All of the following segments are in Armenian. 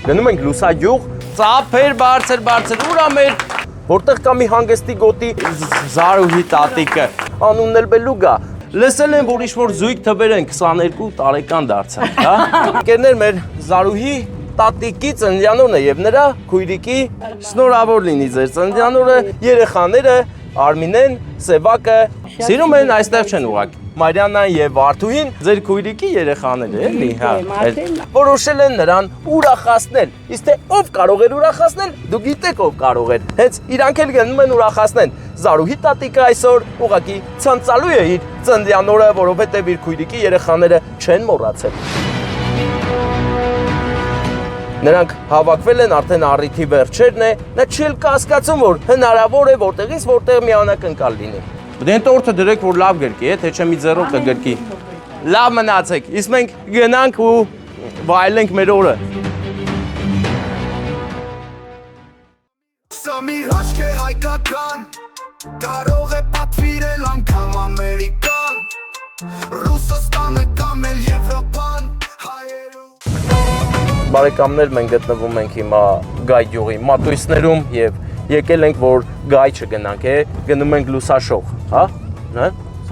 Գնում ենք լուսագյուղ, ծափեր բարձր, ուրա մեր որտեղ կա մի հանգստի գոտի Զարուհի տատիկը, անունն էլ Բելուգա։ Լսել եմ, որ ինչ-որ զույգ թվեր են 22 տարեկան դարձան, հա։ Ընկերներ, մեր Զարուհի տատիկի ծննդյան օրն է եւ նրա քույրիկի շնորհավոր լինի ձեր ծննդյան օրը, երեխաները Արմինեն, Սևակը, սիրում են այստեղ չեն ուղղակի։ Մարիանան եւ Արթուհին ձեր քույրիկի երեխաները էլի, հա։ Որոշել են նրան ուրախացնել։ Իսկ թե ով կարող էր ուրախացնել, դու գիտեք ով կարող էր։ Հենց իրանք էլ գնում են ուրախացնեն։ Զարուհի տատիկը այսօր ուղղակի ցանցալու է իր ծննդյան օրը, որովհետեւ իր քույրիկի երեխաները չեն մոռացել։ Նրանք հավաքվել են արդեն առիթի վերջերն է, նա չի կասկածում, որ հնարավոր է որտեղից որտեղ մի անակնկալ լինի։ Դե տորթը դրեք, որ լավ գրկի, թե չէ մի ձեռով կգրկի։ Լավ մնացեք, իսկ մենք գնանք ու վայելենք մեր օրը։ Սա մի հաշկ է հայկական, կարող է պատվիրել անգամ ամերիկան, Ռուսաստանը կամ էլ Եվրոպան, Բարեկամներ, մենք գտնվում ենք հիմա Գայ գյուղի մատույցներում եւ եկել ենք, որ Գայ չգնանք, գնում ենք լուսաշող, հա?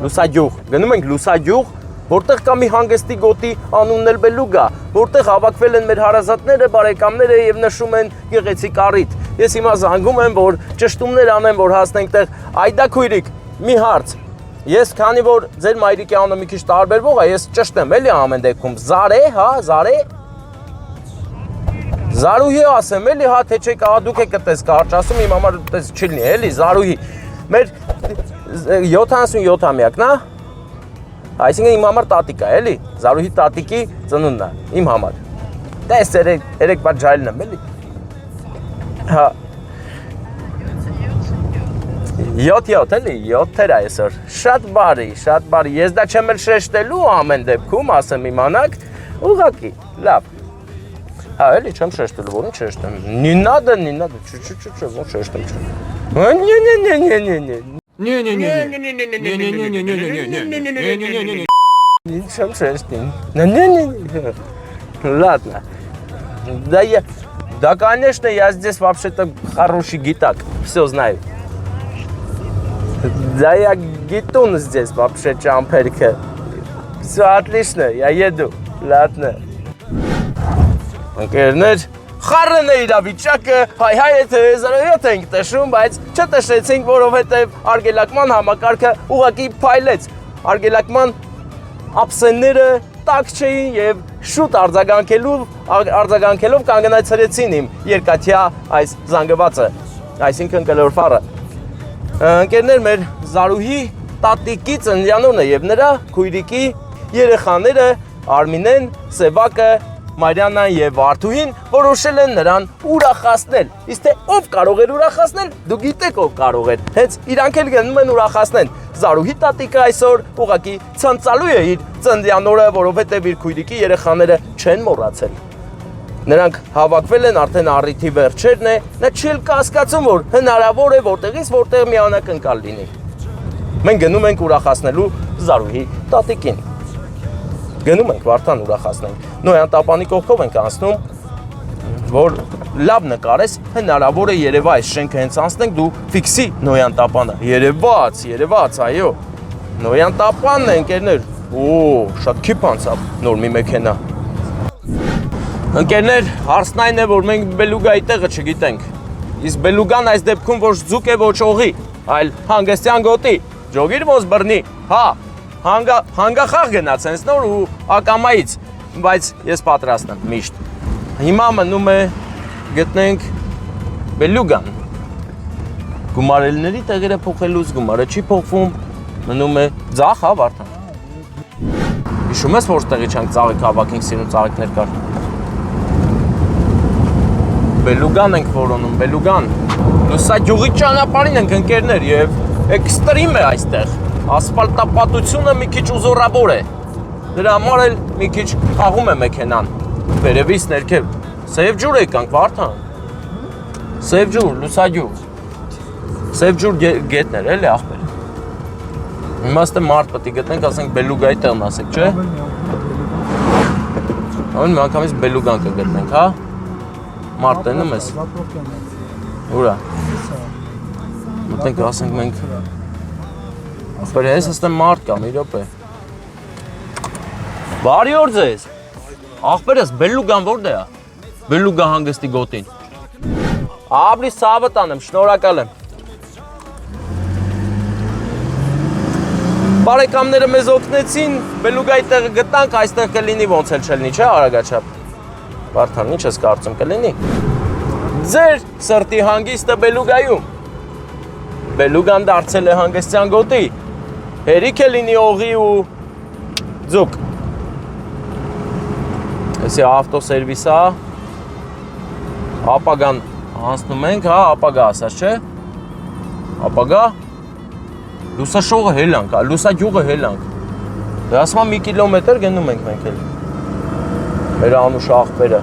Լուսագյուղ, գնում ենք լուսագյուղ, որտեղ կա մի հանգստի գոտի անունն էլ Բելուգա, որտեղ հավաքվել են մեր հարազատները, բարեկամները եւ նշում են գեղեցիկ առիթ։ Ես հիմա զանգում եմ, որ ճշտումներ անեմ, որ հասնենք տեղ։ Այդա քույրիկ, մի հարց։ Ես քանի որ ձեր մայրիկի անունը մի քիչ տարբերվող է, ես ճշտեմ էլի ամեն դեպքում։ Զարե, հա, Զարե։ Զարուհի ասեմ էլի, հա, թե չէ կա դուք եք այդպես կարճ ասում, իմ համար այդպես չի լինի, էլի, Զարուհի։ Մեր 77-ամյակն է։ Այսինքն իմ համար տատիկ է, էլի, Զարուհի տատիկի ծնունդն է, իմ համար։ Տես երեք բար ջայլն եմ, էլի։ Հա։ 7 էլի, 7-եր այսօր։ Շատ բարի, ես դա չեմ էլ շեշտելու ամեն դեպքում, ասեմ իմանաք, ուղղակի, լավ։ Հա, էլի չեմ շեշտելու, որին չեշտեմ։ Не надо, ո՞ր շեշտեմ Չեմ шештим. Ладно. Да, конечно, я здесь вообще-то хороший гитак. Все знаю. Да, я гитун здесь вообще, чамперка. Все отлично, я еду. Ладно. Ընկերներ, խառն է իրավիճակը, հայ-հայ է զարոյոտ ենք տշում, բայց չտշեցինք, որովհետև արգելակման համակարգը ուղղակի փայլեց։ Արգելակման ափսենները տաք չէին եւ շուտ արձագանքելով կանգնացրեցին իմ երկաթյա այս զանգվածը, այսինքն կլորֆարը։ Ընկերներ, մեր Զարուհի տատիկի ծննդյան օրն է եւ նրա քույրիկի երեխաները Արմինեն, Սևակը, Մարիանան եւ Արթուհին որոշել են նրան ուրախացնել։ Իսկ թե ով կարող էր ուրախացնել, դու գիտեք ով կարող էր։ Հենց իրանք էլ գնում են ուրախացնեն։ Զարուհի տատիկը այսօր ուղղակի ցանցալու է իր ծննդյան օրը, որովհետեւ իր քույրիկի երեխաները չեն մոռացել։ Նրանք հավաքվել են արդեն առիթի վերջերն է, նա չի կասկածում, որ հնարավոր է որտեղից որտեղ մի անակնկալ լինի։ Մենք գնում ենք ուրախացնելու Զարուհի տատիկին։ Գնում ենք Վարդան ուրախացնենք։ Նոյան տապանի կողքով ենք անցնում, որ լավ նկարես, հնարավոր է երևա այս շենքը հենց անցնենք, դու ֆիքսի Նոյան տապանը։ Երևաց, այո։ Նոյան տապանն է, ընկերներ։ Շատ քիփ անցավ նոր մի մեքենա։ Ընկերներ, հարցն այն է, որ մենք Բելուգայի տեղը չգիտենք։ Իսկ Բելուգան այս դեպքում ոչ ձուկ է, ոչ օղի, այլ հանգստյան գոտի, ջոգիր ոնց բռնի, հա։ Հանգախաղ գնաց հենց նոր ու ակամայից, բայց ես պատրաստ եմ միշտ։ Հիմա մնում է գտնենք Բելուգան։ Գումարելների տեղերը փոխելուց գումարը չի փոխվում, մնում է ձախ, հա, Վարդան։ Հիշում ես, որ տեղի չանք ծաղիկ հավաքենք, սիրուն ծաղիկներ կար։ Բելուգան ենք որոնում, Բելուգան։ Լուսագյուղի ճանապարհին ենք, ընկերներ, եւ էքստրիմ է այստեղ։ Ասֆալտապատությունը մի քիչ ուզորավոր է։ Դրա համար էլ մի քիչ խաղում է մեքենան։ Վերևից ներքև։ Սև ջուր եկանք, Վարդան։ Սև ջուր, լուսագյուղ։ Սև ջուր գետներ, էլի ախպեր։ Իմաստը մարդ պետք է գտնենք, ասենք Բելուգայի տեղն ասենք, չէ՞։ Ամեն մի անգամից Բելուգան կգտնենք, հա։ մարդ տենում ես։ Ուրա։ Մտենք ասենք մենք։ Ախպեր ես հստեմ մարդ կա, մի րոպե։ Բարի օր ձեզ։ Ախպերս Բելուգան որտե է։ Բելուգա հանգստի գոտին։ Աբրի սավը տանեմ, շնորհակալ եմ։ Բարեկամները մեզ օգնեցին, Բելուգայի տեղը գտանք, այստեղ կլինի ոնց էլ չլինի, չէ՞ Արագաչափ։ Բարթան, ինչ ես կարծում կլինի։ Ձեր սրտի հանգիստը Բելուգայում։ Բելուգան դարձել է հանգստյան գոտի։ Հերիք է լինի օղի ու ձուկ։ Էսի ավտոսերվիս է։ Ապագան հանցնում ենք, հա, ապագա ասած, չէ։ Ապագա։ Լուսաշողը հելանք, լուսագյուղը հելանք։ Դե ասում եմ 1 կիլոմետր գնում ենք մենք էլ։ Մեր անուշ աղբերը։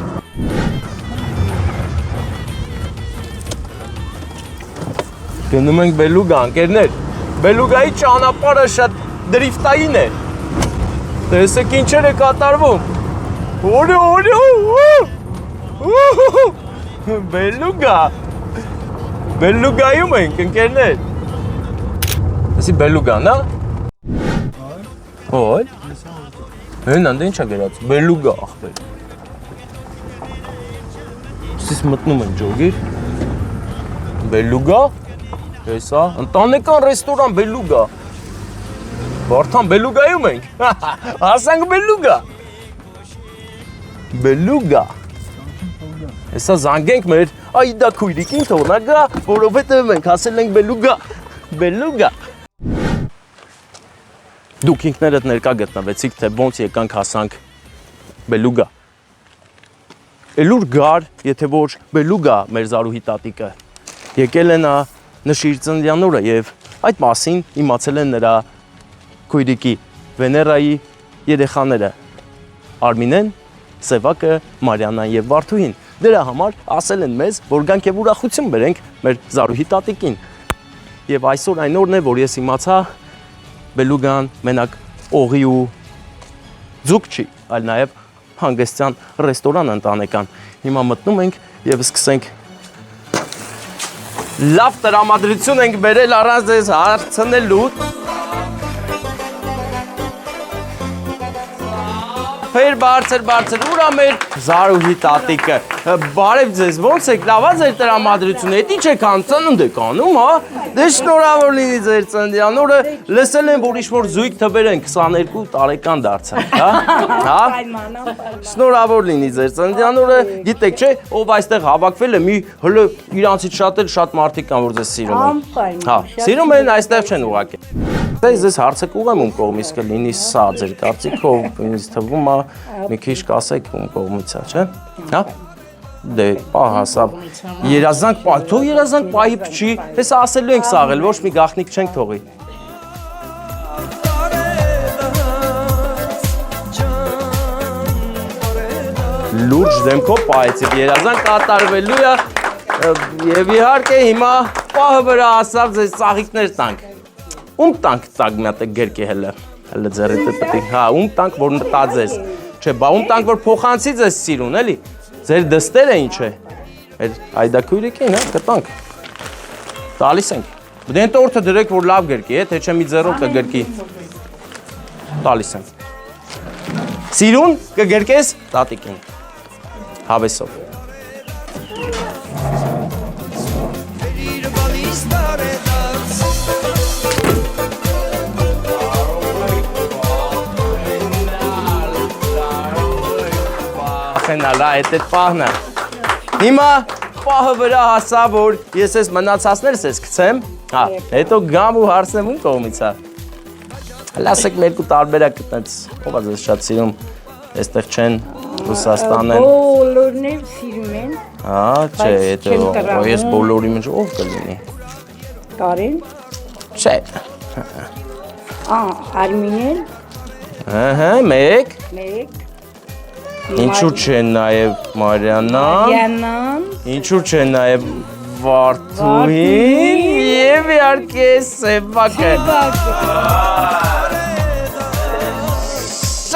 Գնում ենք Բելուգա, ընկերներ։ Բելուգայի ճանապարհը շատ դրիֆտային է։ Տեսեք ինչեր է կատարվում։ Բելուգա։ Բելուգայում ենք, ընկերներ։ Էսի Բելուգան, հա։ Ոյ։ Հեն անդե ինչա գրած։ Բելուգա ախպեր։ Սիս մտնում են ջոգիր։ Բելուգա։ Հեսա, ընտանեկան ռեստորան Բելուգա։ Բարթան Բելուգայում ենք։ Հասանք Բելուգա։ Բելուգա։ Հեսա զանգենք մեր այդա քույրիկին թողնա գա, որովհետև մենք հասել ենք Բելուգա։ Բելուգա։ Դուք ինքներդ ներկա գտնվեցիք, թե ոնց եկանք հասանք Բելուգա։ Էլուր գար, եթե ոչ Բելուգա մեր Զարուհի տատիկը։ Եկել են նշիր ծննդյան օրը եւ այդ մասին իմացել են նրա քույրիկի Վեներայի երեխաները Արմինեն, Սևակը, Մարիանան եւ Վարդուհին։ Դրա համար ասել են մեզ, որ գանք եւ ուրախություն բերենք մեր Զարուհի տատիկին։ Եվ այսօր այն օրն է, որ ես իմացա Բելուգան մենակ օղի ու ձուկ չի, այլ նաեւ հանգստյան ռեստորան ընտանեկան։ Հիմա մտնում ենք եւ սկսենք լավ տրամադրություն ենք բերել առանց ձեզ հարցնելու։ Ֆեր բարձր, ուրա մեր Զարուհի տատիկը։ Բարև ձեզ, ոնց եք, լավ է ձեր տրամադրությունը, էդ ինչ եք ծնունդ եք անում, հա։ Դե շնորհավոր լինի ձեր ծննդյան օրը, լսել եմ, որ ինչ-որ զույգ թվեր են 22 տարեկան դարձան, հա։ Շնորհավոր լինի ձեր ծննդյան օրը, գիտեք չէ, ով այստեղ հավաքվել է, մի հլը իրանցից շատ մարդիկ կան, որ ձեզ սիրում են։ Հա, սիրում են, այստեղ չեն ուղղակի։ Ձեզ հարցը կուղեմ ում կողմից կլինի սա ձեր կարծիքով, ինձ թվում է մի քիչ կասեք ում կողմից է, չէ՞։ Հա։ Դե, պահասա, երազանք պահ, թող երազանք պահի փչի, հեսա ասելու ենք սաղել, ոչ մի գաղտնիք չենք թողի։ Լուրջ դեմքով պահեցիք, երազանք կատարվելու է և իհարկե հիմա պահը վրա ասավ ձեզ ծաղիքներ տանք։ Ում տանք տակ մի հատ գերկի հելը ձեռի տպտի, հա, ում տանք, որ մտա ձեզ, չէ, բա ում տանք, որ փոխանցի ձեզ սիրուն, էլի, ձեր դստերը ինչ է, այդա քույրիկին, հա, կտանք, տալիս ենք, դեն տորթը դրեք, որ լավ գերկի, թե չէ մի ձեռով կգերկի, տալիս ենք, սիրուն կգերկես տատիկին, հավեսով։ Հա, այդ պահն է։ Հիմա պահը վրա հասա, որ ես ես մնացածներս ես կցեմ, հա, հետո գամ ու հարցնեմ ում կողմից է։ Լասեք մեր երկու տարբերակ գտնեց, ով է ձեզ շատ սիրում, այստեղ չեն, Ռուսաստան են։ Բոլորն էլ սիրում են։ Հա, չէ, հետո ես բոլորի մեջ ով կլինի։ Կարեն։ Չէ։ Արմինեն։ Հա, մեկ։ Ինչու՞ չէ նաև Մարիանան, ինչու՞ չէ նաև Վարդուհին և իհարկե Սևակը։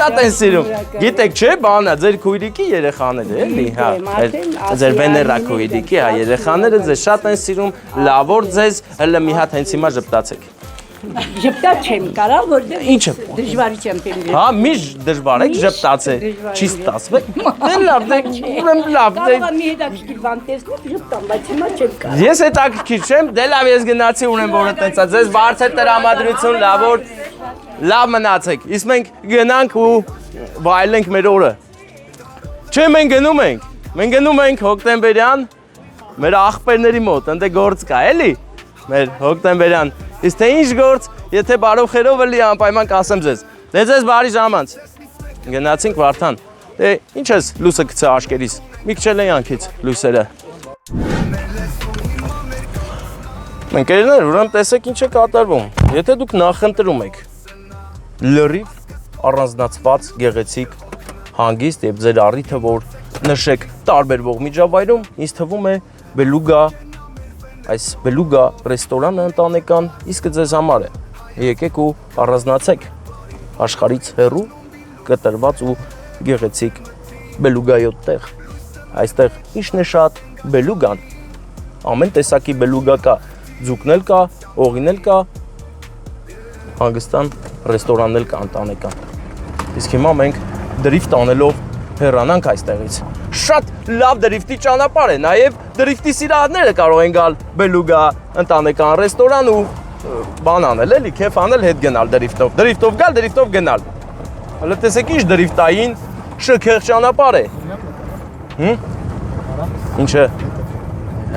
շատ են սիրում։ Գիտեք չէ, բանա, ձեր քույրիկի երեխաները էլի, հա։ Ձեր վեներա քույրիկի, հա, երեխաները ձեզ շատ են սիրում, լավ որ ձեզ հələ մի հատ հենց հիմա ժպտացեք։ Ժպտալ չեմ կարա, որտեղ Ինչը։ դժվարի չեմ տենում։ Հա, միշտ դժվար է ժպտացե։ Չի ստացվեք։ Դե լավ, դե ուրեմն լավ, դե Կարող եմ մի հետաքրքիր բան տեսնել, ժպտամ, բայց հիմա չեմ կարող։ Ես հետաքրքիր չեմ, դե լավ ես գնացի ունեմ որը տենցա, ձեզ բարձր տրամադրություն, լավ որ լավ մնացեք, իսկ մենք գնանք ու վայելենք մեր օրը։ Չէ, մենք գնում ենք հոկտեմբերյան մեր աղբերների մոտ, ընդ գործ կա, էլի, մեր հոկտեմբերյան, իսկ թե ինչ գործ, եթե բարով խերով էլի անպայման կասեմ ձեզ, դե ձեզ բարի ժամանց, գնացինք Վարդան, դե ինչ ես լույսը գցե աշկերիս, մի քիչ էլ յանքից լույսերը։ Ընկերներ, ուրեմն տեսեք ինչ է կատարվում, եթե դուք նախընտրում եք լրիվ առանձնացված, գեղեցիկ, հանգիստ եւ ձեր առիթը, որ նշեք տարբերվող միջավայրում, ինձ թվում է Բելուգա, այս Բելուգա ռեստորանը ընտանեկան իսկը ձեզ համար է։ Եկեք ու առանձնացեք աշխարհից հեռու, կտրված ու գեղեցիկ Բելուգայոտ տեղ։ Այստեղ ինչն է շատ Բելուգան։ Ամեն տեսակի Բելուգա կա, ձուկն էլ կա, օղին էլ կա, հանգստան ռեստորանն էլ կա ընտանեկան։ Իսկ հիմա մենք դրիֆտ անելով հեռանանք այստեղից։ Շատ լավ դրիֆտի ճանապարհ է, նաև դրիֆտի սիրահարները կարող են գալ Բելուգա ընտանեկան ռեստորան ու բան անել, էլի, քեֆ անել, հետ գնալ դրիֆտով։ Դրիֆտով գալ, դրիֆտով գնալ։ Հələ տեսեք ինչ դրիֆտային շքեղ ճանապարհ է։ Ինչը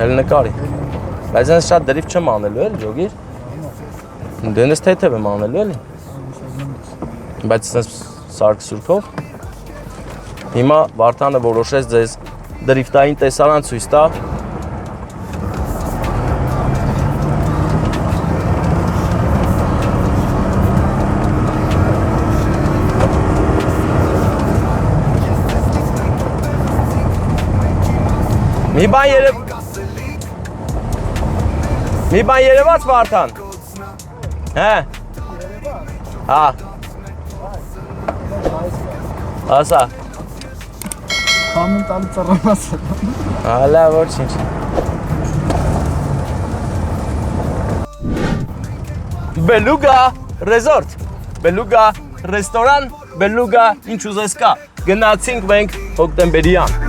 հələ նկարի։ Բայց այնս շատ դրիֆտ չեմ անելու, էլի, ջոգիր։ Դենես թեթև եմ անելու, էլի։ Բայց sense սարք-սուրքով հիմա Վարդանը որոշեց ձեզ դրիֆտային տեսարան ցույց տա։ Մի բան երևաց Վարդան։ Հա։ Հա։ Ասա։ Համն տալի ծռանացը։ Հալա ոչինչ։ Բելուգա ռեզորտ, Բելուգա ռեստորան, Բելուգա ինչ ուզես կա։ Գնացինք մենք հոկտեմբերյան։